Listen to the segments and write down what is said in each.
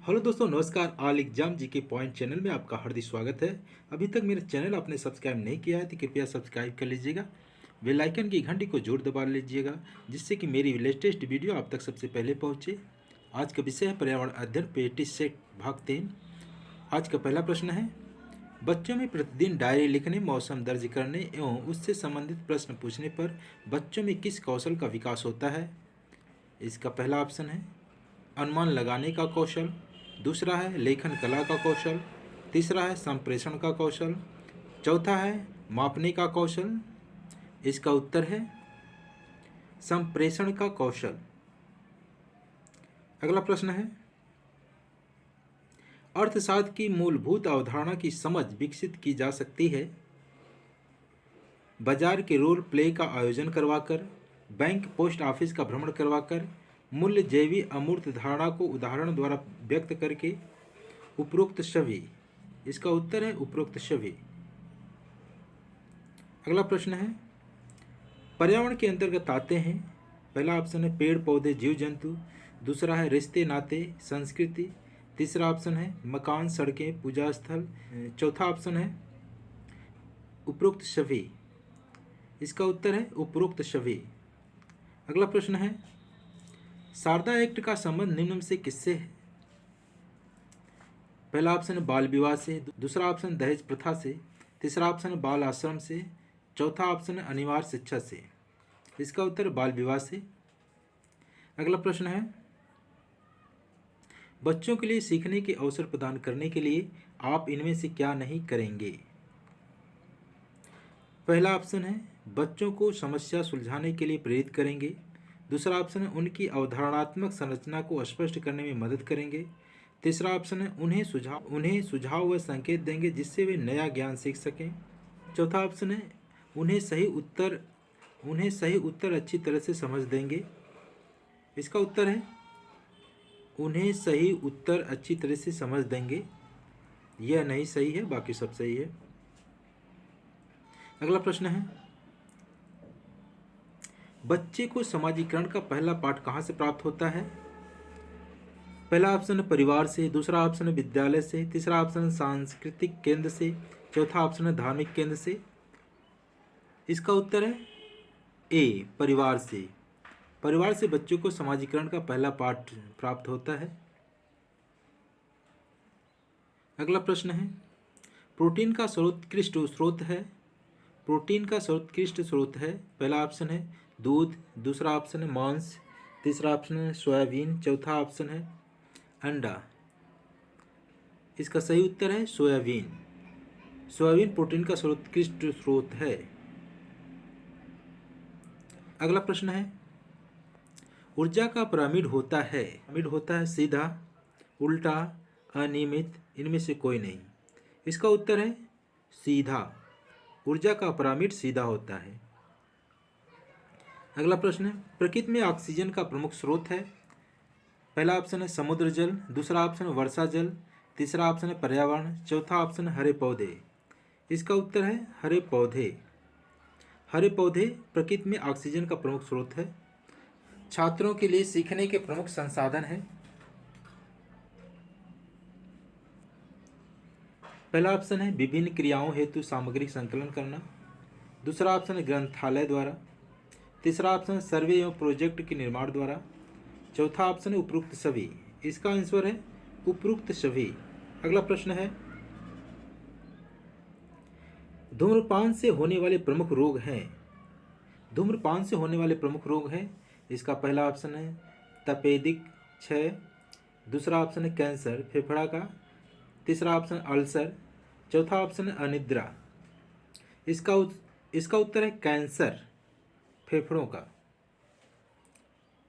Hello दोस्तों, नमस्कार। All exam GK point channel में आपका हार्दिक स्वागत है। अभी तक मेरे चैनल आपने सब्सक्राइब नहीं किया है तो कृपया सब्सक्राइब कर लीजिएगा। बेल आइकन की घंटी को जोर दबा लीजिएगा, जिससे कि मेरी लेटेस्ट वीडियो आप तक सबसे पहले पहुंचे। आज का विषय है पर्यावरण अध्ययन पेटी सेट भाग 3। आज का पहला प्रश्न है, बच्चों में प्रतिदिन डायरी लिखने, मौसम दर्ज करने एवं उससे संबंधित प्रश्न पूछने पर बच्चों में किस कौशल का विकास होता है। इसका पहला ऑप्शन है अनुमान लगाने का कौशल, दूसरा है लेखन कला का कौशल, तीसरा है संप्रेषण का कौशल, चौथा है मापने का कौशल। इसका उत्तर है संप्रेषण का कौशल। अगला प्रश्न है, अर्थशास्त्र की मूलभूत अवधारणा की समझ विकसित की जा सकती है बाजार के रोल प्ले का आयोजन करवाकर, बैंक पोस्ट ऑफिस का भ्रमण करवाकर, मूल्य जैवी अमूर्त धारणा को उदाहरण द्वारा व्यक्त करके, उपरोक्त सभी। इसका उत्तर है उपरोक्त सभी। अगला प्रश्न है, पर्यावरण के अंतर्गत आते हैं। पहला ऑप्शन है पेड़ पौधे जीव जंतु, दूसरा है रिश्ते नाते संस्कृति, तीसरा ऑप्शन है मकान सड़कें पूजा स्थल, चौथा ऑप्शन है उपरोक्त सभी। इसका उत्तर है उपरोक्त सभी। अगला प्रश्न है, शारदा एक्ट का संबंध निम्न में से किससे है। पहला ऑप्शन है बाल विवाह से, दूसरा ऑप्शन दहेज प्रथा से, तीसरा ऑप्शन है बाल आश्रम से, चौथा ऑप्शन है अनिवार्य शिक्षा से। इसका उत्तर है बाल विवाह से। अगला प्रश्न है, बच्चों के लिए सीखने के अवसर प्रदान करने के लिए आप इनमें से क्या नहीं करेंगे। पहला ऑप्शन है बच्चों को समस्या सुलझाने के लिए प्रेरित करेंगे, दूसरा ऑप्शन है उनकी अवधारणात्मक संरचना को स्पष्ट करने में मदद करेंगे, तीसरा ऑप्शन है उन्हें सुझाव व संकेत देंगे जिससे वे नया ज्ञान सीख सकें, चौथा ऑप्शन है उन्हें सही उत्तर अच्छी तरह से समझ देंगे। इसका उत्तर है उन्हें सही उत्तर अच्छी तरह से समझ देंगे। यह नहीं सही है, बाकी सब सही है। अगला प्रश्न है, बच्चे को समाजीकरण का पहला पाठ कहाँ से प्राप्त होता है। पहला ऑप्शन है परिवार से, दूसरा ऑप्शन है विद्यालय से, तीसरा ऑप्शन है सांस्कृतिक केंद्र से, चौथा ऑप्शन है धार्मिक केंद्र से। इसका उत्तर है ए परिवार से। परिवार से बच्चों को समाजीकरण का पहला पाठ प्राप्त होता है। अगला प्रश्न है, प्रोटीन का सर्वोत्कृष्ट स्रोत है। प्रोटीन का सर्वोत्कृष्ट स्रोत है, पहला ऑप्शन है दूध, दूसरा ऑप्शन है मांस, तीसरा ऑप्शन है सोयाबीन, चौथा ऑप्शन है अंडा। इसका सही उत्तर है सोयाबीन। सोयाबीन प्रोटीन का सर्वोत्कृष्ट स्रोत है। अगला प्रश्न है, ऊर्जा का पिरामिड होता है सीधा, उल्टा, अनियमित, इनमें से कोई नहीं। इसका उत्तर है सीधा। ऊर्जा का पिरामिड सीधा होता है। अगला प्रश्न है, प्रकृति में ऑक्सीजन का प्रमुख स्रोत है। पहला ऑप्शन है समुद्र जल, दूसरा ऑप्शन है वर्षा जल, तीसरा ऑप्शन है पर्यावरण, चौथा ऑप्शन है हरे पौधे। इसका उत्तर है हरे पौधे। हरे पौधे प्रकृति में ऑक्सीजन का प्रमुख स्रोत है। छात्रों के लिए सीखने के प्रमुख संसाधन है। पहला ऑप्शन है विभिन्न क्रियाओं हेतु सामग्री संकलन करना, दूसरा ऑप्शन है ग्रंथालय द्वारा, तीसरा ऑप्शन है सर्वे एवं प्रोजेक्ट के निर्माण द्वारा, चौथा ऑप्शन है उपरोक्त सभी। इसका आंसर है उपरोक्त सभी। अगला प्रश्न है, धूम्रपान से होने वाले प्रमुख रोग हैं। धूम्रपान से होने वाले प्रमुख रोग हैं। इसका पहला ऑप्शन है तपेदिक क्षय, दूसरा ऑप्शन है कैंसर फेफड़ा का, तीसरा ऑप्शन अल्सर, चौथा ऑप्शन है अनिद्रा। इसका उत्तर है कैंसर फेफड़ों का।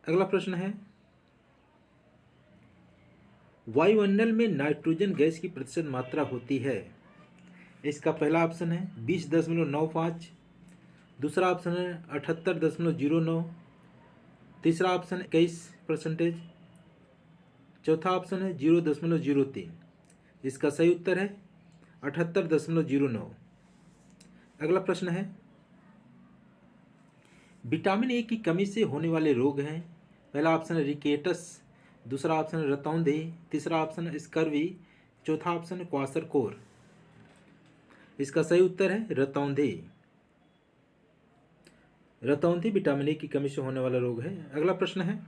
अगला प्रश्न है, वायुमंडल में नाइट्रोजन गैस की प्रतिशत मात्रा होती है। इसका पहला ऑप्शन है 20.95, दूसरा ऑप्शन है 78.09, तीसरा ऑप्शन है 21%, चौथा ऑप्शन है 0.03। इसका सही उत्तर है 78.09। अगला प्रश्न है, विटामिन ए की कमी से होने वाले रोग हैं। पहला ऑप्शन है रिकेटस, दूसरा ऑप्शन है रतौंधी, तीसरा ऑप्शन है स्कर्वी, चौथा ऑप्शन है क्वाशरकोर। इसका सही उत्तर है रतौंधी। रतौंधी विटामिन ए की कमी से होने वाला रोग है। अगला प्रश्न है,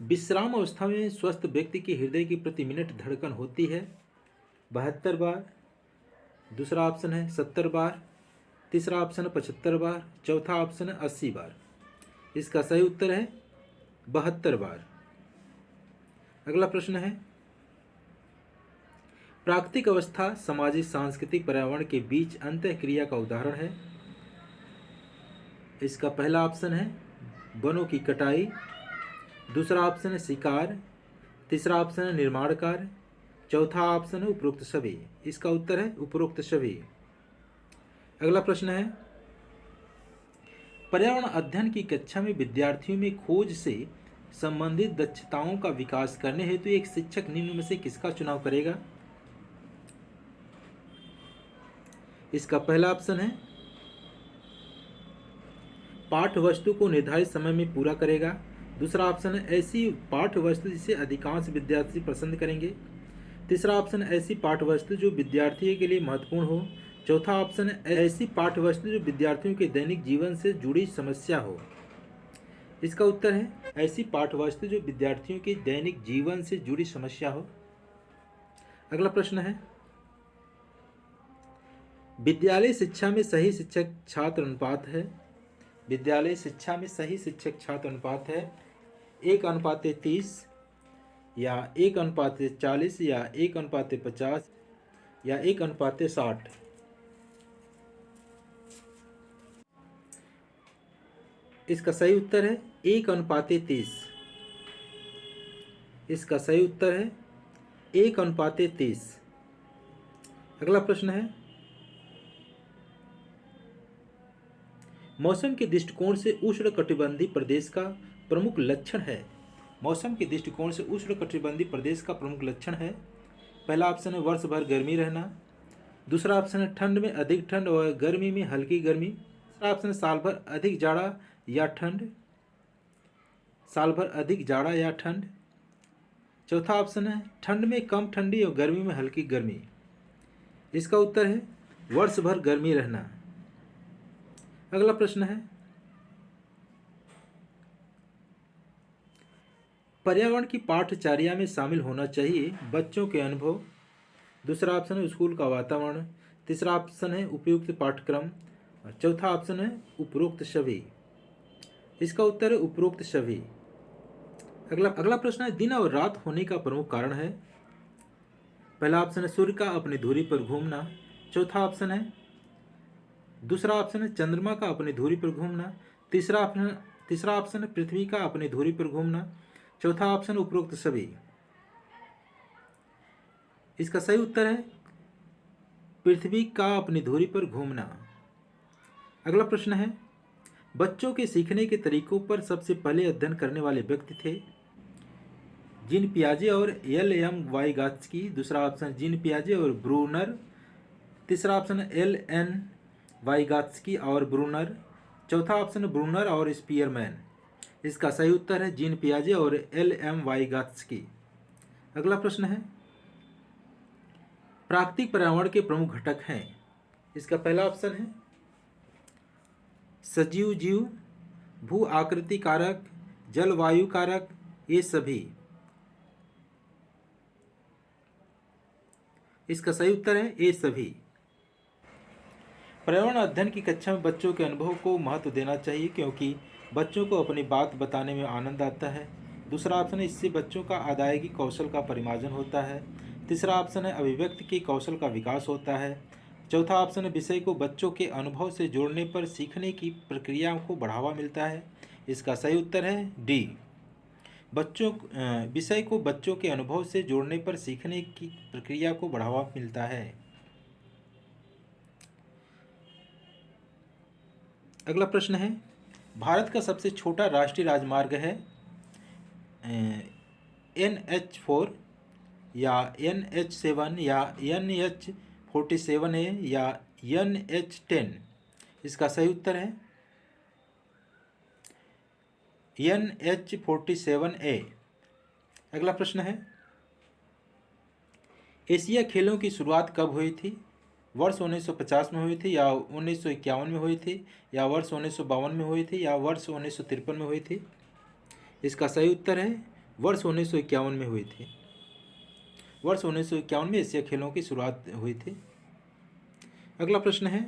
विश्राम अवस्था में स्वस्थ व्यक्ति के हृदय की प्रति मिनट धड़कन होती है 72 बार, दूसरा ऑप्शन है 70 बार, तीसरा ऑप्शन है 75 बार, चौथा ऑप्शन है 80 बार। इसका सही उत्तर है 72 बार। अगला प्रश्न है, प्राकृतिक अवस्था सामाजिक सांस्कृतिक पर्यावरण के बीच अंतःक्रिया का उदाहरण है। इसका पहला ऑप्शन है वनों की कटाई, दूसरा ऑप्शन है शिकार, तीसरा ऑप्शन है निर्माण कार्य, चौथा ऑप्शन है उपरोक्त सभी। इसका उत्तर है उपरोक्त सभी। अगला प्रश्न है, पर्यावरण अध्ययन की कक्षा में विद्यार्थियों में खोज से संबंधित दक्षताओं का विकास करने हेतु एक शिक्षक निम्न में से किसका चुनाव करेगा। इसका पहला ऑप्शन है पाठ्य वस्तु को निर्धारित समय में पूरा करेगा, दूसरा ऑप्शन है ऐसी पाठ्य वस्तु जिसे अधिकांश विद्यार्थी पसंद करेंगे, तीसरा ऑप्शन है ऐसी पाठ्य वस्तु जो विद्यार्थियों के लिए महत्वपूर्ण हो, चौथा ऑप्शन है ऐसी पाठ्य वस्तु जो विद्यार्थियों के दैनिक जीवन से जुड़ी समस्या हो। इसका उत्तर है ऐसी पाठ्य वस्तु जो विद्यार्थियों के दैनिक जीवन से जुड़ी समस्या हो। अगला प्रश्न है, विद्यालय शिक्षा में सही शिक्षक छात्र अनुपात है। विद्यालय शिक्षा में सही शिक्षक छात्र अनुपात है 1:30 या 1:40 या 1:50 या 1:60। इसका सही उत्तर है 1:30। इसका सही उत्तर है 1:30। अगला प्रश्न है, मौसम के दृष्टिकोण से उष्णकटिबंधीय प्रदेश का प्रमुख लक्षण है। मौसम के दृष्टिकोण से उष्णकटिबंधीय प्रदेश का प्रमुख लक्षण है, पहला ऑप्शन है वर्ष भर गर्मी रहना, दूसरा ऑप्शन है ठंड में अधिक ठंड और गर्मी में हल्की गर्मी, तीसरा ऑप्शन है साल भर अधिक जाड़ा या ठंड, साल भर अधिक जाड़ा या ठंड, चौथा ऑप्शन है ठंड में कम ठंडी और गर्मी में हल्की गर्मी। इसका उत्तर है वर्ष भर गर्मी रहना। अगला प्रश्न है, पर्यावरण की पाठ्यचर्या में शामिल होना चाहिए बच्चों के अनुभव, दूसरा ऑप्शन है स्कूल का वातावरण, तीसरा ऑप्शन है उपयुक्त पाठ्यक्रम, चौथा ऑप्शन है उपरोक्त सभी। इसका उत्तर है उपरोक्त सभी। अगला प्रश्न है, दिन और रात होने का प्रमुख कारण है। पहला ऑप्शन है सूर्य का अपनी धुरी पर घूमना, चौथा ऑप्शन है दूसरा ऑप्शन है चंद्रमा का अपनी धुरी पर घूमना, तीसरा ऑप्शन है पृथ्वी का अपनी धुरी पर घूमना, चौथा ऑप्शन उपरोक्त सभी। इसका सही उत्तर है पृथ्वी का अपनी धुरी पर घूमना। अगला प्रश्न है, बच्चों के सीखने के तरीकों पर सबसे पहले अध्ययन करने वाले व्यक्ति थे। जीन पियाजे और एल.एम. वाइगात्स्की, दूसरा ऑप्शन जीन पियाजे और ब्रूनर, तीसरा ऑप्शन एल.एन. वाइगात्स्की और ब्रूनर, चौथा ऑप्शन ब्रूनर और स्पीयरमैन। इसका सही उत्तर है जीन पियाजे और एल.एम. वाइगात्स्की। अगला प्रश्न है, प्राकृतिक पर्यावरण के प्रमुख घटक हैं। इसका पहला ऑप्शन है सजीव जीव, भू आकृति कारक, जलवायु कारक, ये सभी। इसका सही उत्तर है ये सभी। पर्यावरण अध्ययन की कक्षा में बच्चों के अनुभव को महत्व देना चाहिए क्योंकि बच्चों को अपनी बात बताने में आनंद आता है। दूसरा ऑप्शन है इससे बच्चों का अदायगी कौशल का परिमार्जन होता है। तीसरा ऑप्शन है अभिव्यक्ति के कौशल का विकास होता है। चौथा ऑप्शन है विषय को बच्चों के अनुभव से जोड़ने पर सीखने की प्रक्रिया को बढ़ावा मिलता है। इसका सही उत्तर है डी, विषय को बच्चों के अनुभव से जोड़ने पर सीखने की प्रक्रिया को बढ़ावा मिलता है। अगला प्रश्न है, भारत का सबसे छोटा राष्ट्रीय राजमार्ग है NH4 या NH7 या NH47 या NH10। इसका सही उत्तर है NH-47A। अगला प्रश्न है, एशिया खेलों की शुरुआत कब हुई थी? वर्ष 1950 में हुई थी, या 1951 में हुई थी, या वर्ष 1952 में हुई थी, या वर्ष 1953 में हुई थी? इसका सही उत्तर है वर्ष 1951 में हुई थी। वर्ष 1951 में एशिया खेलों की शुरुआत हुई थी। अगला प्रश्न है,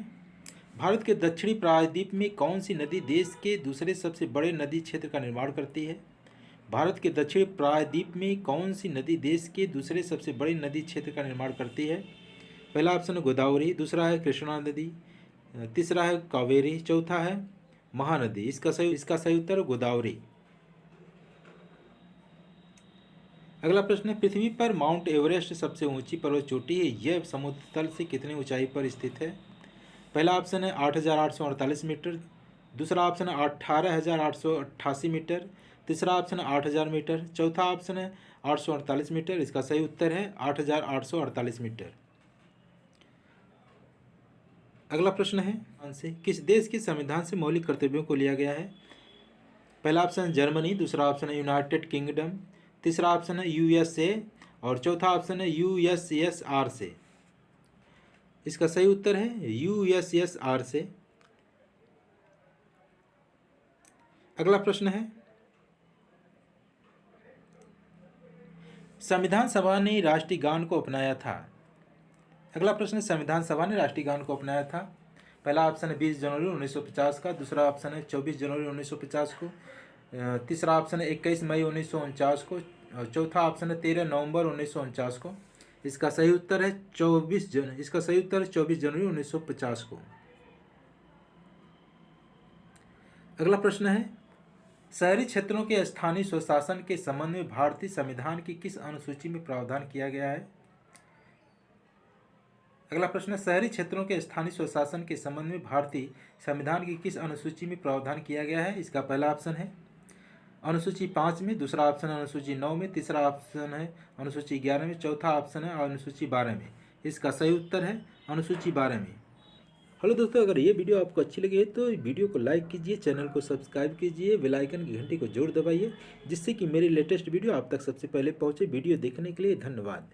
भारत के दक्षिणी प्रायद्वीप में कौन सी नदी देश के दूसरे सबसे बड़े नदी क्षेत्र का निर्माण करती है? भारत के दक्षिणी प्रायद्वीप में कौन सी नदी देश के दूसरे सबसे बड़े नदी क्षेत्र का निर्माण करती है? पहला ऑप्शन है गोदावरी, दूसरा है कृष्णा नदी, तीसरा है कावेरी, चौथा है महानदी। इसका सही उत्तर है गोदावरी। अगला प्रश्न है, पृथ्वी पर माउंट एवरेस्ट सबसे ऊंची पर्वत चोटी है, यह समुद्र तल से कितनी ऊंचाई पर स्थित है? पहला ऑप्शन है 8,848 मीटर, दूसरा ऑप्शन है 18,888 मीटर, तीसरा ऑप्शन है 8,000 मीटर, चौथा ऑप्शन है 848 मीटर। इसका सही उत्तर है 8,848 मीटर। अगला प्रश्न है, किस देश के संविधान से मौलिक कर्तव्यों को लिया गया है? पहला ऑप्शन जर्मनी, दूसरा ऑप्शन है यूनाइटेड किंगडम, तीसरा ऑप्शन है USA और चौथा ऑप्शन है USSR से। इसका सही उत्तर है USSR से। अगला प्रश्न है, संविधान सभा ने राष्ट्रीय गान को अपनाया था। अगला प्रश्न है, संविधान सभा ने राष्ट्रीय गान को अपनाया था। पहला ऑप्शन है 20 जनवरी 1950 का, दूसरा ऑप्शन है 24 जनवरी 1950 को, तीसरा ऑप्शन है 21 मई 1949 को, और चौथा ऑप्शन है 13 नवंबर 1949 को। इसका सही उत्तर है 24 जनवरी 1950 को। अगला प्रश्न है, शहरी क्षेत्रों के स्थानीय स्वशासन के संबंध में भारतीय संविधान की किस अनुसूची में प्रावधान किया गया है? अगला प्रश्न है, शहरी क्षेत्रों के स्थानीय स्वशासन के संबंध में भारतीय संविधान की किस अनुसूची में प्रावधान किया गया है? इसका पहला ऑप्शन है अनुसूची 5 में, दूसरा ऑप्शन है अनुसूची 9 में, तीसरा ऑप्शन है अनुसूची 11 में, चौथा ऑप्शन है अनुसूची 12 में। इसका सही उत्तर है अनुसूची 12 में। हेलो दोस्तों, अगर ये वीडियो आपको अच्छी लगी है तो वीडियो को लाइक कीजिए, चैनल को सब्सक्राइब कीजिए, बेल आइकन की घंटी को जरूर दबाइए, जिससे कि मेरी लेटेस्ट वीडियो आप तक सबसे पहले पहुंचे। वीडियो देखने के लिए धन्यवाद।